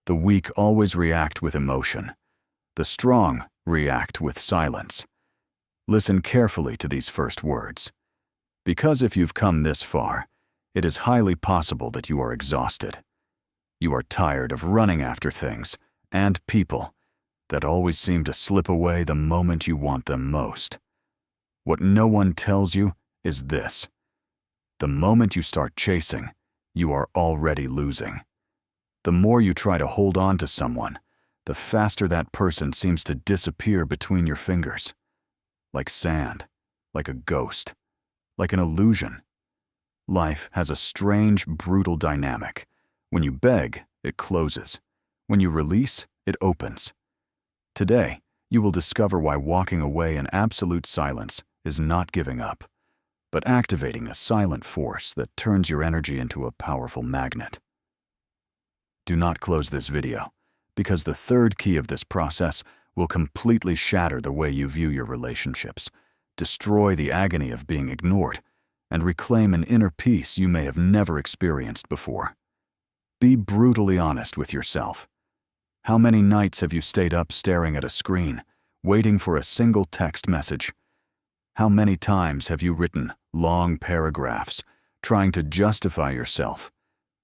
The weak always react with emotion. The strong react with silence. Listen carefully to these first words. Because if you've come this far, it is highly possible that you are exhausted. You are tired of running after things and people that always seem to slip away the moment you want them most. What no one tells you is this: the moment you start chasing, you are already losing. The more you try to hold on to someone, the faster that person seems to disappear between your fingers. Like sand, like a ghost, like an illusion. Life has a strange, brutal dynamic. When you beg, it closes. When you release, it opens. Today, you will discover why walking away in absolute silence is not giving up, but activating a silent force that turns your energy into a powerful magnet. Do not close this video, because the third key of this process will completely shatter the way you view your relationships, destroy the agony of being ignored, and reclaim an inner peace you may have never experienced before. Be brutally honest with yourself. How many nights have you stayed up staring at a screen, waiting for a single text message? How many times have you written long paragraphs, trying to justify yourself,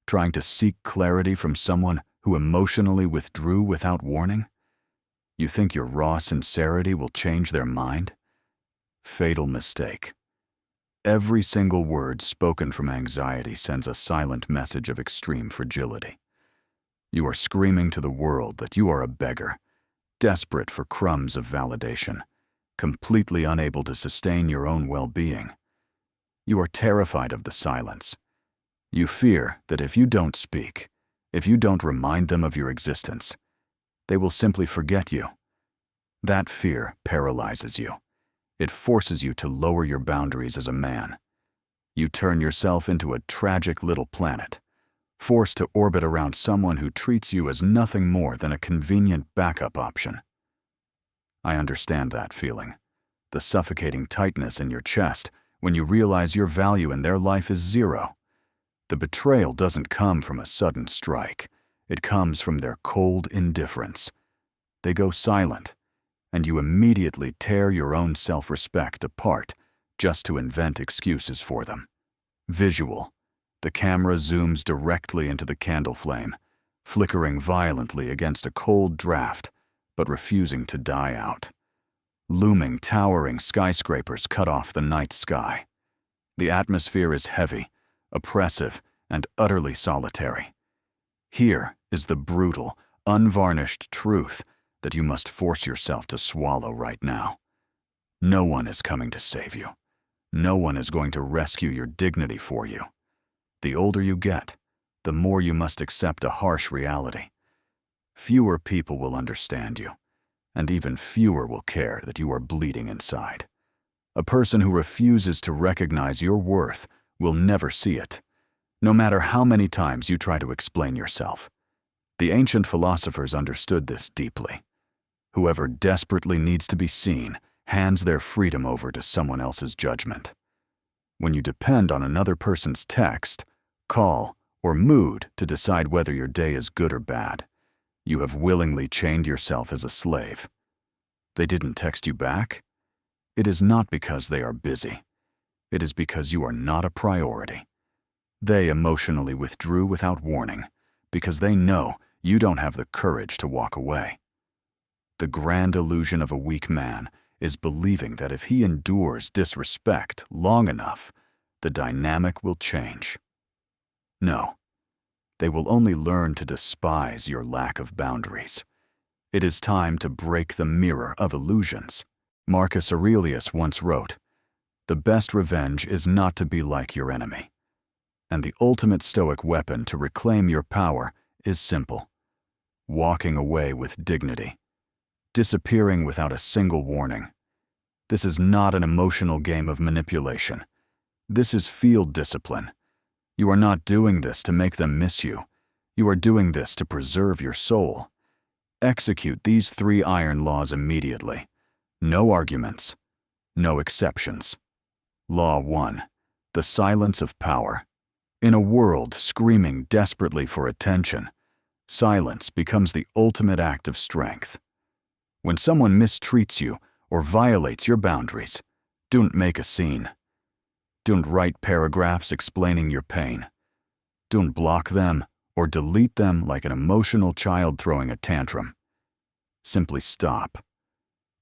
trying to seek clarity from someone who emotionally withdrew without warning? You think your raw sincerity will change their mind? Fatal mistake. Every single word spoken from anxiety sends a silent message of extreme fragility. You are screaming to the world that you are a beggar, desperate for crumbs of validation, completely unable to sustain your own well-being. You are terrified of the silence. You fear that if you don't speak, if you don't remind them of your existence, they will simply forget you. That fear paralyzes you. It forces you to lower your boundaries as a man. You turn yourself into a tragic little planet, forced to orbit around someone who treats you as nothing more than a convenient backup option. I understand that feeling, the suffocating tightness in your chest when you realize your value in their life is zero. The betrayal doesn't come from a sudden strike. It comes from their cold indifference. They go silent, and you immediately tear your own self-respect apart just to invent excuses for them. Visual. The camera zooms directly into the candle flame, flickering violently against a cold draft, but refusing to die out. Looming, towering skyscrapers cut off the night sky. The atmosphere is heavy, oppressive, and utterly solitary. Here is the brutal, unvarnished truth that you must force yourself to swallow right now. No one is coming to save you. No one is going to rescue your dignity for you. The older you get, the more you must accept a harsh reality. Fewer people will understand you, and even fewer will care that you are bleeding inside. A person who refuses to recognize your worth will never see it, no matter how many times you try to explain yourself. The ancient philosophers understood this deeply. Whoever desperately needs to be seen hands their freedom over to someone else's judgment. When you depend on another person's text, call, or mood to decide whether your day is good or bad, you have willingly chained yourself as a slave. They didn't text you back? It is not because they are busy. It is because you are not a priority. They emotionally withdrew without warning because they know you don't have the courage to walk away. The grand illusion of a weak man is believing that if he endures disrespect long enough, the dynamic will change. No, they will only learn to despise your lack of boundaries. It is time to break the mirror of illusions. Marcus Aurelius once wrote, "The best revenge is not to be like your enemy." And the ultimate Stoic weapon to reclaim your power is simple: walking away with dignity, disappearing without a single warning. This is not an emotional game of manipulation. This is field discipline. You are not doing this to make them miss you. You are doing this to preserve your soul. Execute these 3 iron laws immediately. No arguments. No exceptions. Law 1. The silence of power. In a world screaming desperately for attention, silence becomes the ultimate act of strength. When someone mistreats you or violates your boundaries, don't make a scene. Don't write paragraphs explaining your pain. Don't block them or delete them like an emotional child throwing a tantrum. Simply stop.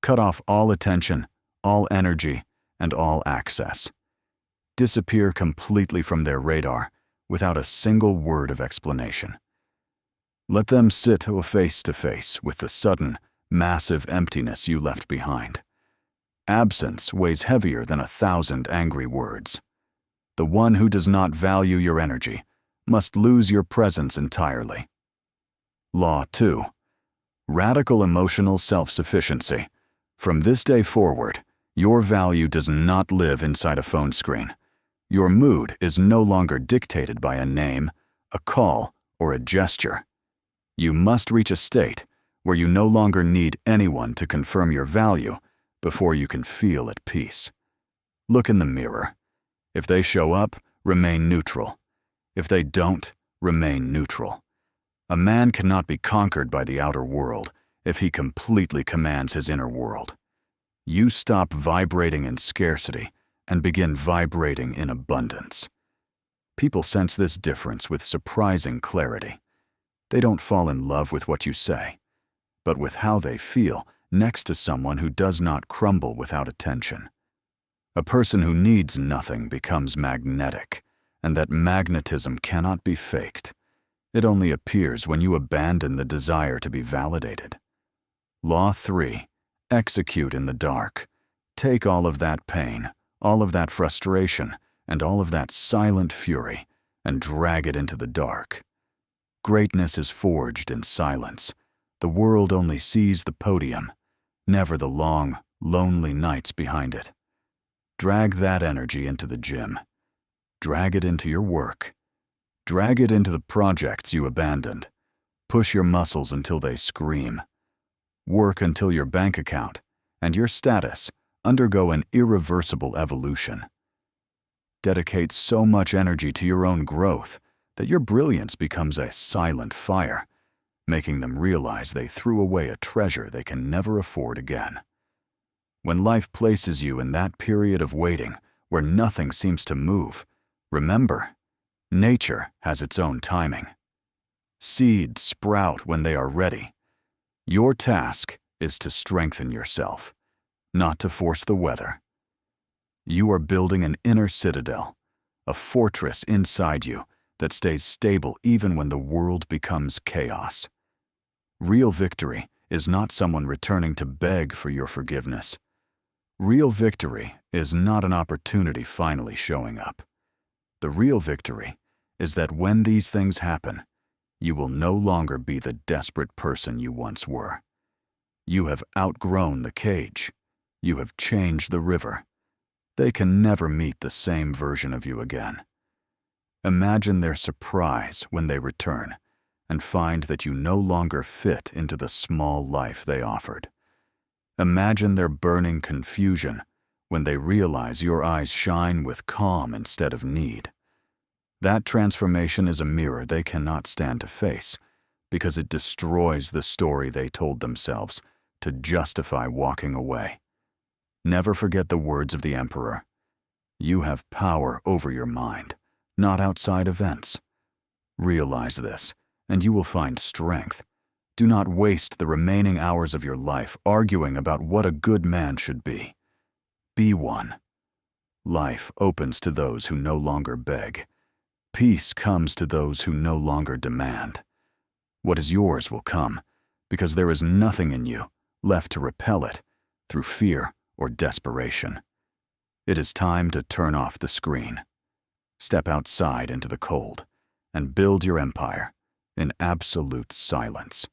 Cut off all attention, all energy, and all access. Disappear completely from their radar without a single word of explanation. Let them sit face to face with the sudden, massive emptiness you left behind. Absence weighs heavier than 1,000 angry words. The one who does not value your energy must lose your presence entirely. Law 2. Radical emotional self-sufficiency. From this day forward, your value does not live inside a phone screen. Your mood is no longer dictated by a name, a call, or a gesture. You must reach a state where you no longer need anyone to confirm your value before you can feel at peace. Look in the mirror. If they show up, remain neutral. If they don't, remain neutral. A man cannot be conquered by the outer world if he completely commands his inner world. You stop vibrating in scarcity and begin vibrating in abundance. People sense this difference with surprising clarity. They don't fall in love with what you say, but with how they feel next to someone who does not crumble without attention. A person who needs nothing becomes magnetic, and that magnetism cannot be faked. It only appears when you abandon the desire to be validated. Law 3. Execute in the dark. Take all of that pain, all of that frustration, and all of that silent fury, and drag it into the dark. Greatness is forged in silence. The world only sees the podium, never the long, lonely nights behind it. Drag that energy into the gym. Drag it into your work. Drag it into the projects you abandoned. Push your muscles until they scream. Work until your bank account and your status undergo an irreversible evolution. Dedicate so much energy to your own growth that your brilliance becomes a silent fire, making them realize they threw away a treasure they can never afford again. When life places you in that period of waiting where nothing seems to move, remember, nature has its own timing. Seeds sprout when they are ready. Your task is to strengthen yourself, not to force the weather. You are building an inner citadel, a fortress inside you that stays stable even when the world becomes chaos. Real victory is not someone returning to beg for your forgiveness. Real victory is not an opportunity finally showing up. The real victory is that when these things happen, you will no longer be the desperate person you once were. You have outgrown the cage. You have changed the river. They can never meet the same version of you again. Imagine their surprise when they return and find that you no longer fit into the small life they offered. Imagine their burning confusion when they realize your eyes shine with calm instead of need. That transformation is a mirror they cannot stand to face because it destroys the story they told themselves to justify walking away. Never forget the words of the emperor. You have power over your mind, not outside events. Realize this, and you will find strength. Do not waste the remaining hours of your life arguing about what a good man should be. Be one. Life opens to those who no longer beg. Peace comes to those who no longer demand. What is yours will come, because there is nothing in you left to repel it through fear or desperation. It is time to turn off the screen. Step outside into the cold and build your empire in absolute silence.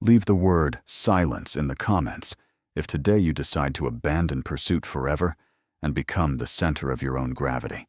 Leave the word silence in the comments if today you decide to abandon pursuit forever and become the center of your own gravity.